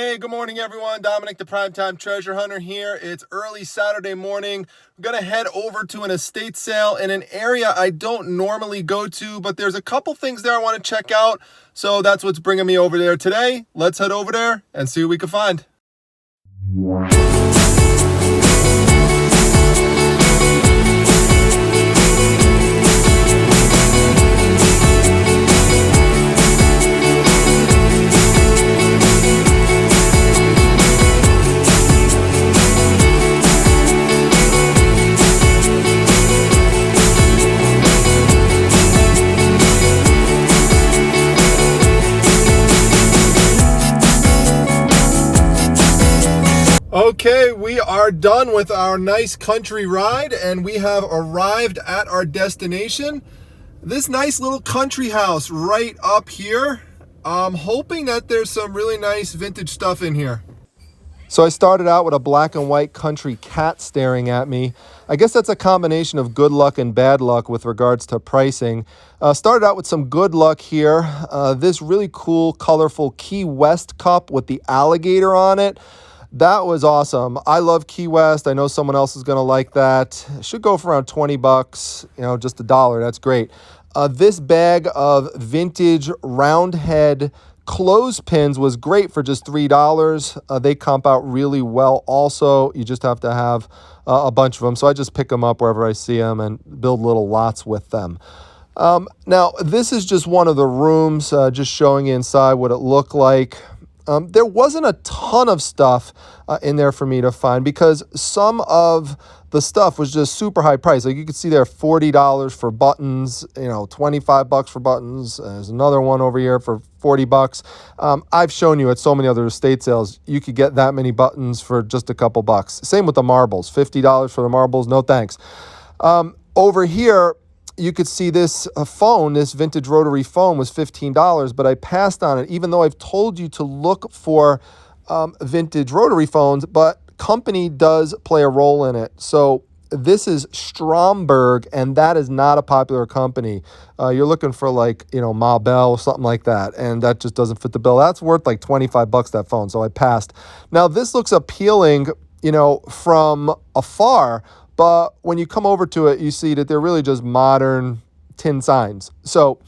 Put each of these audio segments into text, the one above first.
Hey, good morning, everyone. Dominic, the Primetime Treasure Hunter here. It's early Saturday morning. We're going to head over to an estate sale in an area I don't normally go to, but there's a couple things there I want to check out. So that's what's bringing me over there today. Let's head over there and see what we can find. Okay, we are done with our nice country ride and we have arrived at our destination. This nice little country house right up here. I'm hoping that there's some really nice vintage stuff in here. So I started out with a black and white country cat staring at me. I guess that's a combination of good luck and bad luck with regards to pricing. Started out with some good luck here. This really cool, colorful Key West cup with the alligator on it. That was awesome. I love Key West. I know someone else is going to like that. It should go for around 20 bucks, just $1. That's great. This bag of vintage round head clothespins was great for just $3. They comp out really well also. You just have to have a bunch of them. So I just pick them up wherever I see them and build little lots with them. Now, this is just one of the rooms, just showing you inside what it looked like. There wasn't a ton of stuff in there for me to find because some of the stuff was just super high price. Like you could see there, $40 for buttons, 25 bucks for buttons. There's another one over here for 40 bucks. I've shown you at so many other estate sales, you could get that many buttons for just a couple bucks. Same with the marbles, $50 for the marbles. No thanks. Over here, you could see this phone, this vintage rotary phone was $15, but I passed on it, even though I've told you to look for vintage rotary phones, but company does play a role in it. So this is Stromberg, and that is not a popular company. You're looking for Ma Bell or something like that, and that just doesn't fit the bill. That's worth like 25 bucks, that phone, so I passed. Now, this looks appealing, from afar, but when you come over to it, you see that they're really just modern tin signs. So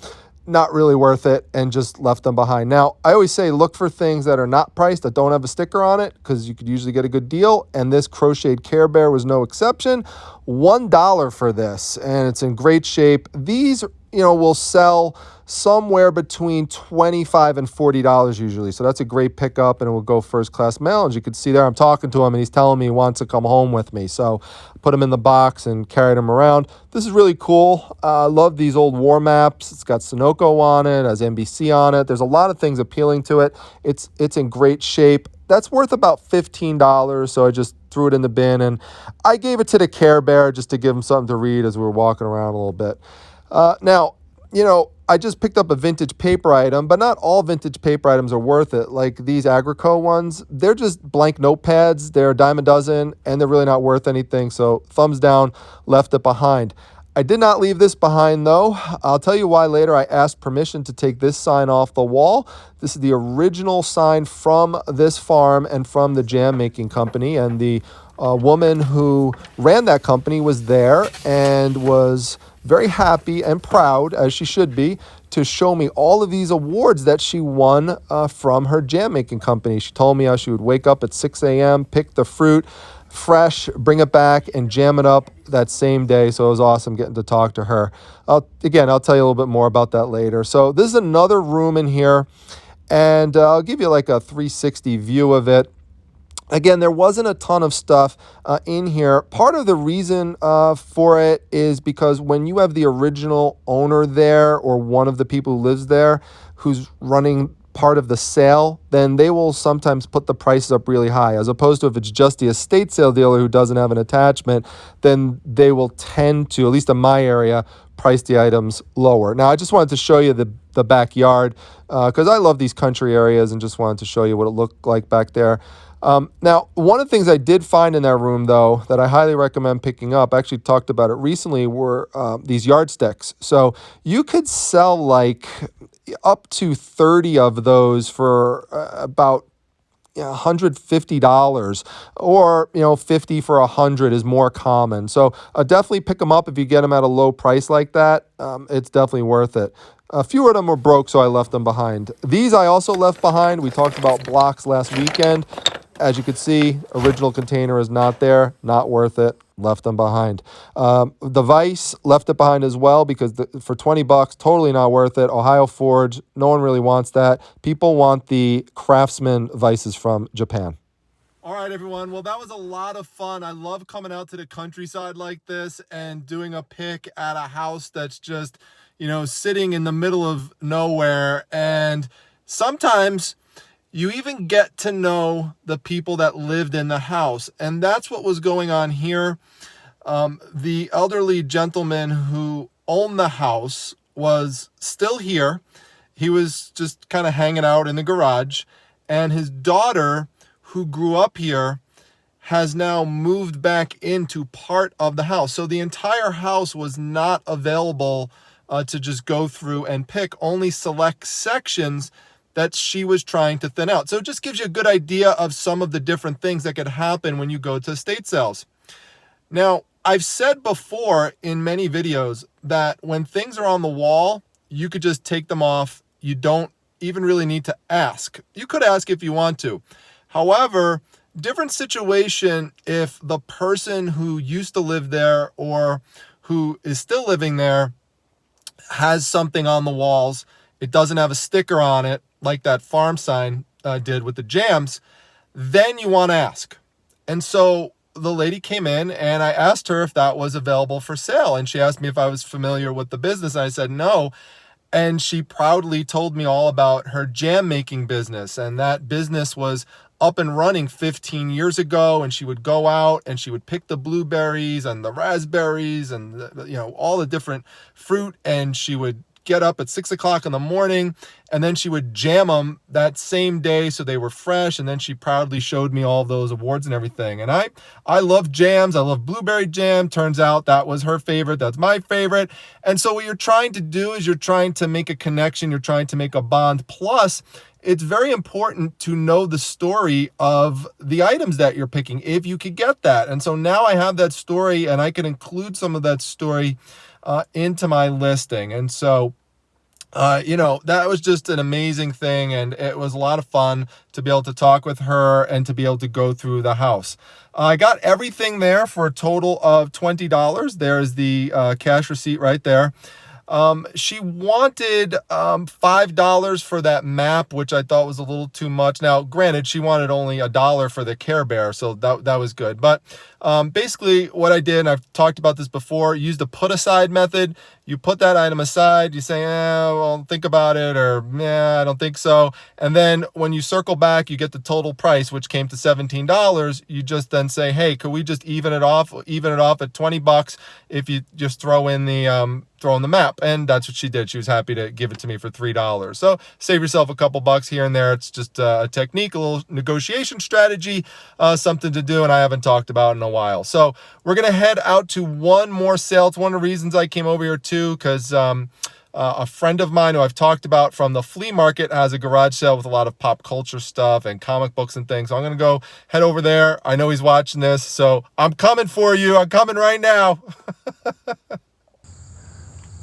not really worth it, and just left them behind. Now, I always say look for things that are not priced, that don't have a sticker on it, because you could usually get a good deal. And this crocheted Care Bear was no exception. $1 for this, and it's in great shape. These, will sell somewhere between $25 and $40 usually. So that's a great pickup, and it will go first class mail. As you can see there, I'm talking to him and he's telling me he wants to come home with me. So put him in the box and carried him around. This is really cool. I love these old war maps. It's got Sunoco on it, has NBC on it. There's a lot of things appealing to it. It's in great shape. That's worth about $15. So I just threw it in the bin, and I gave it to the Care Bear just to give him something to read as we were walking around a little bit. Now, I just picked up a vintage paper item, but not all vintage paper items are worth it. Like these Agrico ones, they're just blank notepads. They're a dime a dozen, and they're really not worth anything. So thumbs down, left it behind. I did not leave this behind, though. I'll tell you why later. I asked permission to take this sign off the wall. This is the original sign from this farm and from the jam making company. And the woman who ran that company was there and was very happy and proud, as she should be, to show me all of these awards that she won from her jam making company. She told me how she would wake up at 6 a.m., pick the fruit fresh, bring it back, and jam it up that same day. So it was awesome getting to talk to her. I'll tell you a little bit more about that later. So this is another room in here, and I'll give you like a 360 view of it. Again, there wasn't a ton of stuff in here. Part of the reason for it is because when you have the original owner there, or one of the people who lives there who's running part of the sale, then they will sometimes put the prices up really high, as opposed to if it's just the estate sale dealer who doesn't have an attachment, then they will tend to, at least in my area, price the items lower. Now, I just wanted to show you the backyard because I love these country areas, and just wanted to show you what it looked like back there. Now, one of the things I did find in that room, though, that I highly recommend picking up, I actually talked about it recently, were these yardsticks. So you could sell like up to 30 of those for about $150, or 50 for 100 is more common. So definitely pick them up if you get them at a low price like that. It's definitely worth it. A few of them were broke, so I left them behind. These I also left behind. We talked about blocks last weekend. As you can see, original container is not there. Not worth it. Left them behind. The Vice, left it behind as well because for 20 bucks, totally not worth it. Ohio Forge, no one really wants that. People want the Craftsman Vices from Japan. All right, everyone. Well, that was a lot of fun. I love coming out to the countryside like this and doing a pick at a house that's just, sitting in the middle of nowhere. And sometimes you even get to know the people that lived in the house. And that's what was going on here. The elderly gentleman who owned the house was still here. He was just kind of hanging out in the garage. And his daughter, who grew up here, has now moved back into part of the house. So the entire house was not available to just go through and pick, only select sections that she was trying to thin out. So it just gives you a good idea of some of the different things that could happen when you go to estate sales. Now, I've said before in many videos that when things are on the wall, you could just take them off. You don't even really need to ask. You could ask if you want to. However, different situation if the person who used to live there or who is still living there has something on the walls. It doesn't have a sticker on it like that farm sign did with the jams. Then you want to ask. And so the lady came in and I asked her if that was available for sale. And she asked me if I was familiar with the business. And I said no. And she proudly told me all about her jam making business. And that business was up and running 15 years ago. And she would go out and she would pick the blueberries and the raspberries and all the different fruit. And she would get up at 6 o'clock in the morning and then she would jam them that same day so they were fresh. And then she proudly showed me all those awards and everything. And I love jams. I love blueberry jam. Turns out that was her favorite. That's my favorite. And so what you're trying to do is you're trying to make a connection. You're trying to make a bond. Plus, it's very important to know the story of the items that you're picking if you could get that. And so now I have that story and I can include some of that story into my listing. And so, that was just an amazing thing. And it was a lot of fun to be able to talk with her and to be able to go through the house. I got everything there for a total of $20. There's the cash receipt right there. She wanted $5 for that map, which I thought was a little too much. Now, granted, she wanted only $1 for the Care Bear, so that was good. But basically what I did, and I've talked about this before, use the put aside method. You put that item aside, you say, well, think about it, or I don't think so. And then when you circle back, you get the total price, which came to $17. You just then say, hey, could we just even it off at 20 bucks if you just throw in the map? And that's what she did. She was happy to give it to me for $3. So save yourself a couple bucks here and there. It's just a technique, a little negotiation strategy, something to do, and I haven't talked about in a while. So we're going to head out to one more sale. It's one of the reasons I came over here too, because a friend of mine who I've talked about from the flea market has a garage sale with a lot of pop culture stuff and comic books and things. So I'm going to go head over there. I know he's watching this, so I'm coming for you. I'm coming right now.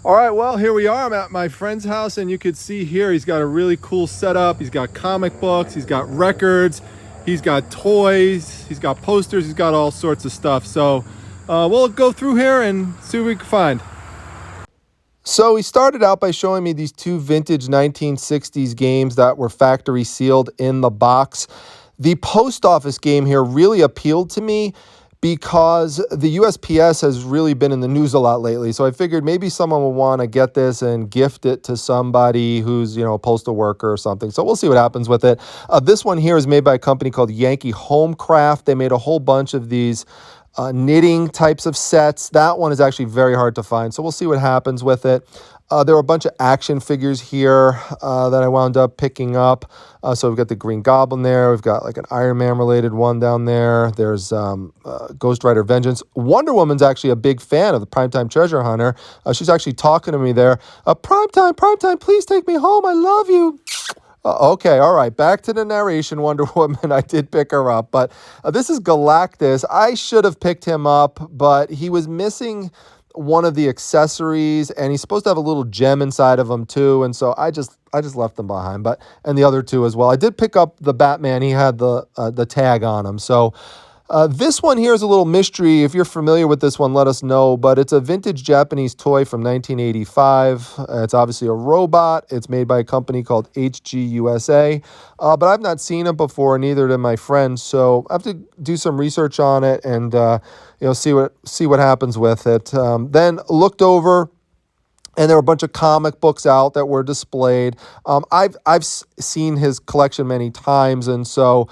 All right, well, here we are. I'm at my friend's house, and you can see here he's got a really cool setup. He's got comic books, he's got records, he's got toys, he's got posters, he's got all sorts of stuff. So we'll go through here and see what we can find. So he started out by showing me these two vintage 1960s games that were factory sealed in the box. The post office game here really appealed to me because the USPS has really been in the news a lot lately. So I figured maybe someone will want to get this and gift it to somebody who's, a postal worker or something. So we'll see what happens with it. This one here is made by a company called Yankee Homecraft. They made a whole bunch of these knitting types of sets. That one is actually very hard to find. So we'll see what happens with it. There are a bunch of action figures here that I wound up picking up. So we've got the Green Goblin there. We've got like an Iron Man related one down there. There's Ghost Rider Vengeance. Wonder Woman's actually a big fan of the Primetime Treasure Hunter. She's actually talking to me there. Primetime, please take me home. I love you. Okay, all right. Back to the narration, Wonder Woman. I did pick her up, but this is Galactus. I should have picked him up, but he was missing one of the accessories, and he's supposed to have a little gem inside of him too. And so I just left them behind. But and the other two as well. I did pick up the Batman. He had the tag on him, so. This one here is a little mystery. If you're familiar with this one, let us know. But it's a vintage Japanese toy from 1985. It's obviously a robot. It's made by a company called HG USA. But I've not seen it before, neither did my friends. So I have to do some research on it and see what happens with it. Then looked over. And there were a bunch of comic books out that were displayed. I've seen his collection many times, and so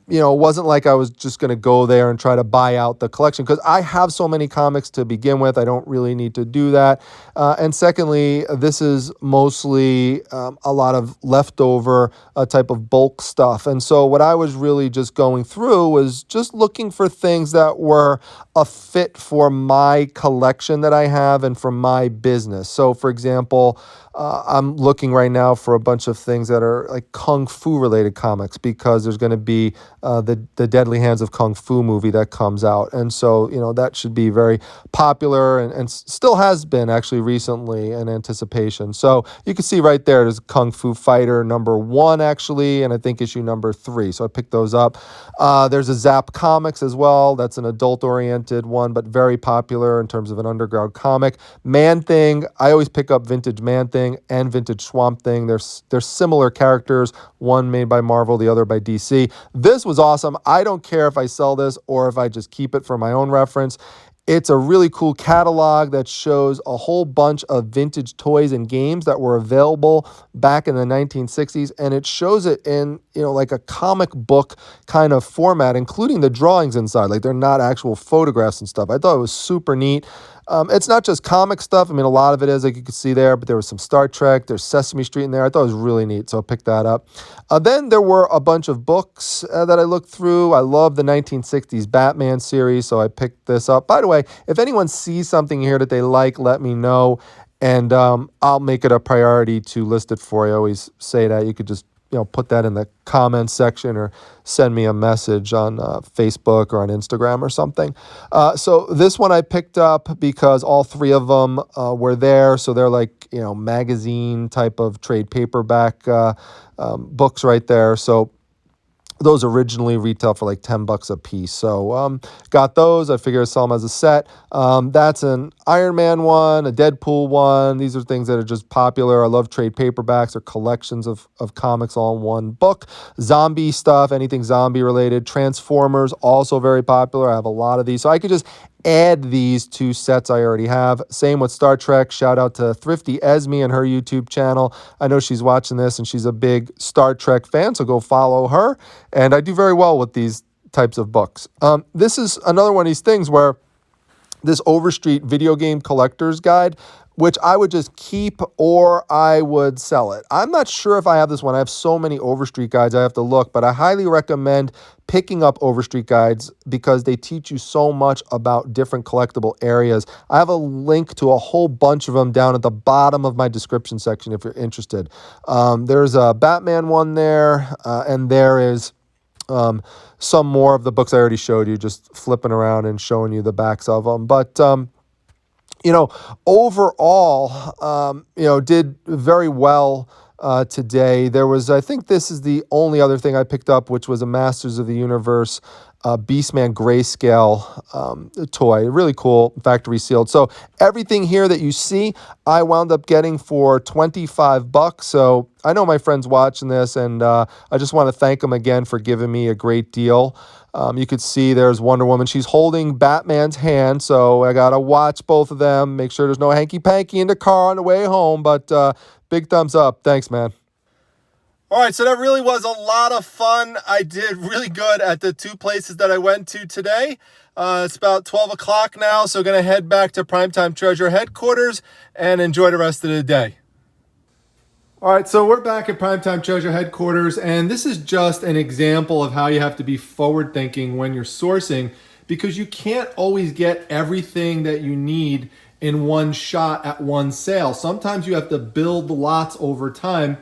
it wasn't like I was just going to go there and try to buy out the collection because I have so many comics to begin with. I don't really need to do that. And secondly, this is mostly a lot of leftover type of bulk stuff. And so what I was really just going through was just looking for things that were a fit for my collection that I have and for my business. So, for example, I'm looking right now for a bunch of things that are like Kung Fu related comics because there's going to be the Deadly Hands of Kung Fu movie that comes out. And so, that should be very popular and still has been actually recently in anticipation. So you can see right there, there's Kung Fu Fighter #1 actually, and I think issue #3. So I picked those up. There's a Zap Comics as well. That's an adult-oriented one, but very popular in terms of an underground comic. Man-Thing, I always pick up vintage Man-Thing and vintage Swamp Thing. They're similar characters, one made by Marvel, the other by DC. This was awesome. I don't care if I sell this or if I just keep it for my own reference. It's a really cool catalog that shows a whole bunch of vintage toys and games that were available back in the 1960s, and it shows it in, like a comic book kind of format, including the drawings inside. Like, they're not actual photographs and stuff. I thought it was super neat. It's not just comic stuff. I mean, a lot of it is, like you can see there, but there was some Star Trek. There's Sesame Street in there. I thought it was really neat, so I picked that up. Then there were a bunch of books that I looked through. I love the 1960s Batman series, so I picked this up. By the way, if anyone sees something here that they like, let me know, and I'll make it a priority to list it for you. I always say that. You could just put that in the comments section or send me a message on Facebook or on Instagram or something. So this one I picked up because all three of them were there. So they're like, magazine type of trade paperback books right there. So those originally retail for like $10 a piece. So got those. I figure I'd sell them as a set. That's an Iron Man one, a Deadpool one. These are things that are just popular. I love trade paperbacks or collections of comics all in one book. Zombie stuff, anything zombie related. Transformers, also very popular. I have a lot of these. So I could just add these two sets I already have. Same with Star Trek. Shout out to Thrifty Esme and her YouTube channel. I know she's watching this and she's a big Star Trek fan, so go follow her. And I do very well with these types of books. This is another one of these things where this Overstreet video game collector's guide, which I would just keep or I would sell it. I'm not sure if I have this one. I have so many Overstreet guides I have to look, but I highly recommend picking up Overstreet guides because they teach you so much about different collectible areas. I have a link to a whole bunch of them down at the bottom of my description section if you're interested. There's a Batman one there, and there is some more of the books I already showed you, just flipping around and showing you the backs of them. But overall, did very well today. There was, I think this is the only other thing I picked up, which was a Masters of the Universe Beastman Grayscale toy. Really cool, factory sealed. So everything here that you see, I wound up getting for $25. So I know my friend's watching this, and I just want to thank him again for giving me a great deal. You could see there's Wonder Woman. She's holding Batman's hand, so I got to watch both of them, make sure there's no hanky-panky in the car on the way home, but big thumbs up. Thanks, man. All right, so that really was a lot of fun. I did really good at the two places that I went to today. It's about 12 o'clock now, so going to head back to Primetime Treasure headquarters and enjoy the rest of the day. All right, so we're back at Primetime Treasure headquarters, and this is just an example of how you have to be forward-thinking when you're sourcing, because you can't always get everything that you need in one shot at one sale. Sometimes you have to build lots over time.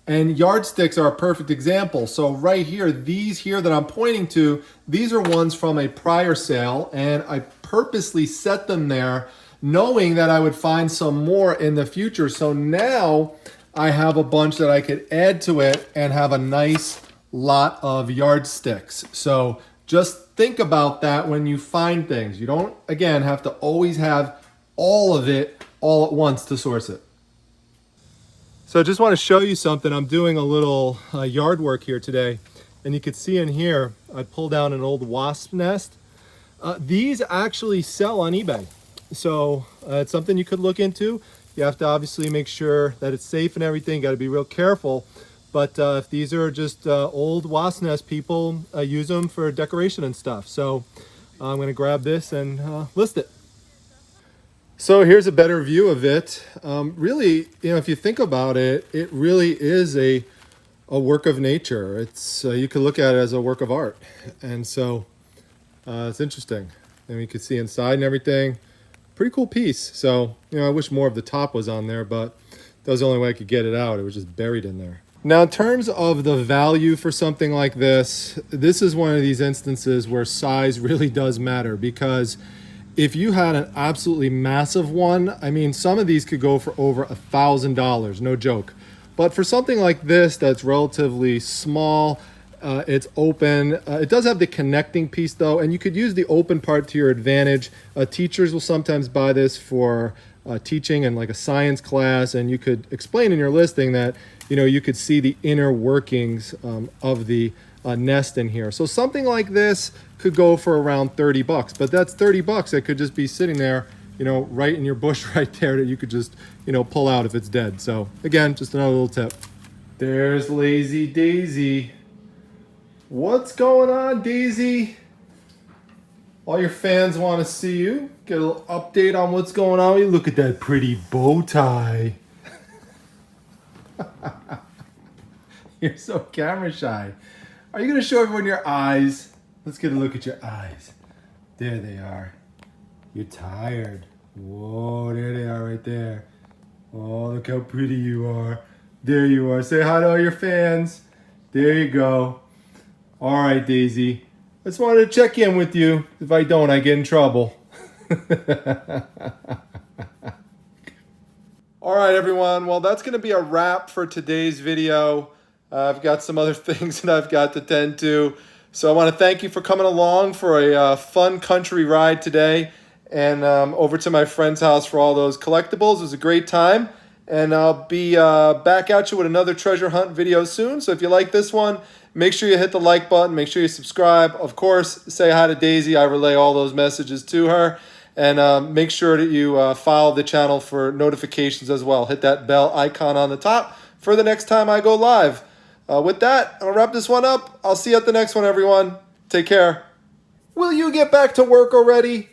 And yardsticks are a perfect example. So right here, these here that I'm pointing to, these are ones from a prior sale, and I purposely set them there knowing that I would find some more in the future. So now I have a bunch that I could add to it and have a nice lot of yardsticks. So just think about that when you find things. You don't, again, have to always have all of it all at once to source it. So I just want to show you something. I'm doing a little yard work here today, and you can see in here I pulled down an old wasp nest. These actually sell on eBay, so it's something you could look into. You have to obviously make sure that it's safe and everything. Got to be real careful. But if these are just old wasp nests, people use them for decoration and stuff. So I'm going to grab this and list it. So here's a better view of it. Really, if you think about it, it really is a work of nature. It's you could look at it as a work of art, and so it's interesting. And you can see inside and everything. Pretty cool piece. So I wish more of the top was on there, but that was the only way I could get it out. It was just buried in there. Now, in terms of the value for something like this is one of these instances where size really does matter, because if you had an absolutely massive one, I mean, some of these could go for over $1,000, no joke. But for something like this that's relatively small, it's open. It does have the connecting piece though, and you could use the open part to your advantage. Teachers will sometimes buy this for teaching in like a science class, and you could explain in your listing that you could see the inner workings of the nest in here. So something like this could go for around 30 bucks, but that's 30 bucks that could just be sitting there, right in your bush right there, that you could just, pull out if it's dead. So again, just another little tip. There's Lazy Daisy. What's going on, Daisy? All your fans want to see you. Get a little update on what's going on. You look at that pretty bow tie. You're so camera shy. Are you going to show everyone your eyes? Let's get a look at your eyes. There they are. You're tired. Whoa, there they are right there. Oh, look how pretty you are. There you are. Say hi to all your fans. There you go. All right, Daisy. I just wanted to check in with you. If I don't, I get in trouble. All right, everyone. Well, that's going to be a wrap for today's video. I've got some other things that I've got to tend to. So I want to thank you for coming along for a fun country ride today, and over to my friend's house for all those collectibles. It was a great time, and I'll be back at you with another treasure hunt video soon. So if you like this one, make sure you hit the like button. Make sure you subscribe. Of course, say hi to Daisy. I relay all those messages to her. And make sure that you follow the channel for notifications as well. Hit that bell icon on the top for the next time I go live. With that, I'll wrap this one up. I'll see you at the next one, everyone. Take care. Will you get back to work already?